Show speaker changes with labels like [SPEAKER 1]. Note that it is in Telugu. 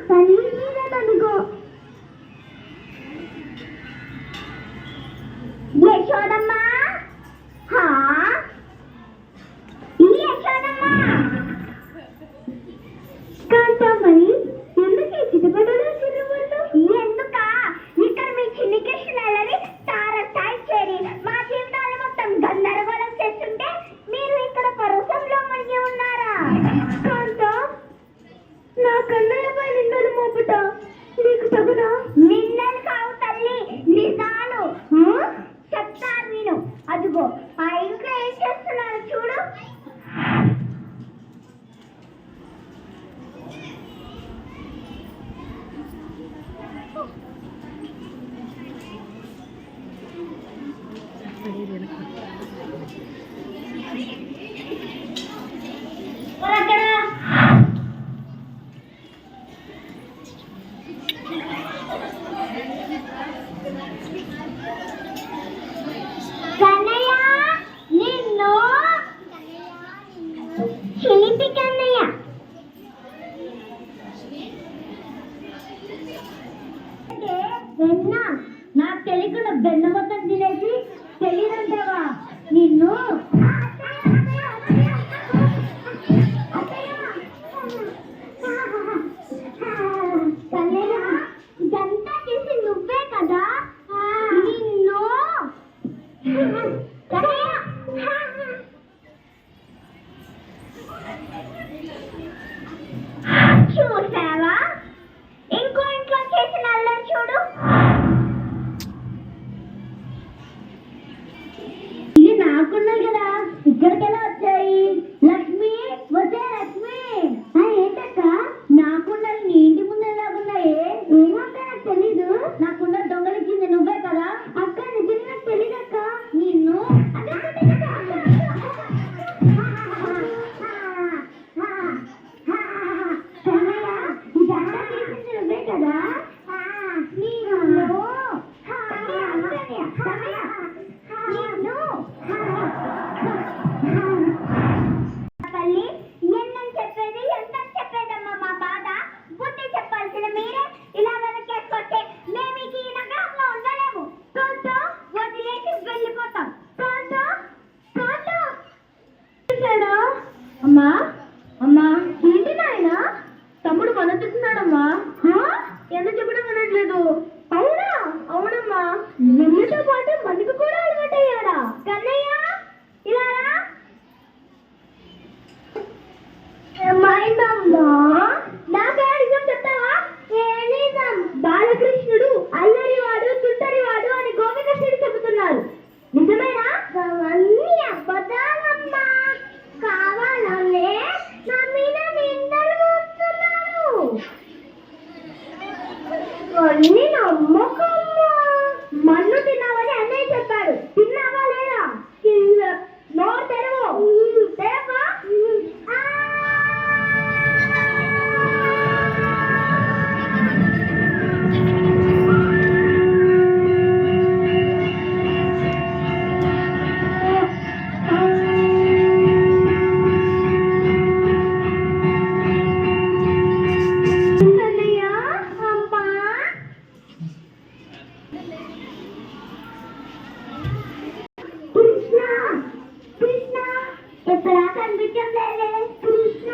[SPEAKER 1] తల్లి నీదనుకో. యశోదమ్మా, యశోదమ్మా. కాంతమణి, ఎందుకు ఈ చిటపటలు చిరుబుళ్ళు? ఎందుక ఇక్కడ మీ చిన్ని కృష్ణలని తార స్థాయి చేరి మా జీవితాలు మొత్తం గందరగోళం చేస్తుంటే మీరు ఇక్కడ పరవశంలో మునిగి ఉన్నారా? కాంత, నా కన్నయ్యపై నిందలు మోపుట నీకు తగునా? నిందలు కావు తల్లి, నిజాలు. చెప్తారు నేను. అదిగో ఆ ఇంట్లో ఏం చేస్తున్నారు చూడు. నాకు తెలియకుండా బెన్న మొత్తం తినేసి తెలియదంటావా నిన్ను? ఇదంతా చేసి నువ్వే కదా నిన్ను. చూసావా, ఇంకో ఇంట్లో చేసిన అల్లం చూడు. ఇది నాకున్నాయి కదా, ఇక్కడికెలా వచ్చాయి? లక్ష్మి, వచ్చే లక్ష్మి. ఏంటక్క, నాకున్నది నీ ఇంటి ముందు ఎలాగున్నాయి? ఏమక్క నాకు తెలీదు. నాకున్న దొంగలిచ్చింది నువ్వే కదా అక్క. నిజంగా నాకు తెలీదు అక్క. నిన్ను నువ్వే కదా. తల్లి, ఎన్నని చెప్పేది, ఎంత చెప్పేదమ్మా మా బాధ. బుద్ధి చెప్పాల్సిన మీరే ఇలా వెనకేసుకొస్తే మేము ఈ నగరంలో ఉండలేము. కాంతో వదిలేసి వెళ్ళిపోతాం. కాంతో, కాంతో. అమ్మా, అమ్మా, ఏంటి నాయన? తమ్ముడు మనతున్నాడమ్మా. ఎందుకు చెప్పడం వినట్లేదు? అవునా? అవునమ్మా, నిన్నతో పాటు మనకు కూడా అలవాటయ్యాడా? కన్నయ్య, ఇలా ఏమైందమ్మా? నాకు నిజం చెప్తావా? నిజం. బాలకృష్ణుడు అల్లరివాడు, తుంటరివాడు అని గోపికృష్ణుడు చెబుతున్నారు. నిజమేనా? అవన్నీ అబద్ధాలమ్మా. కావాలనే నా మీద నిందలు మోస్తున్నారు. అన్ని నమ్మకమ్మా. మన్ను తిన్నావని అన్నయ్య చెప్పాడు. తిన్నావా లేదా? నోరు తెరవు. తెరవా? ఎక్కడా కనిపించడం లేదే కృష్ణ.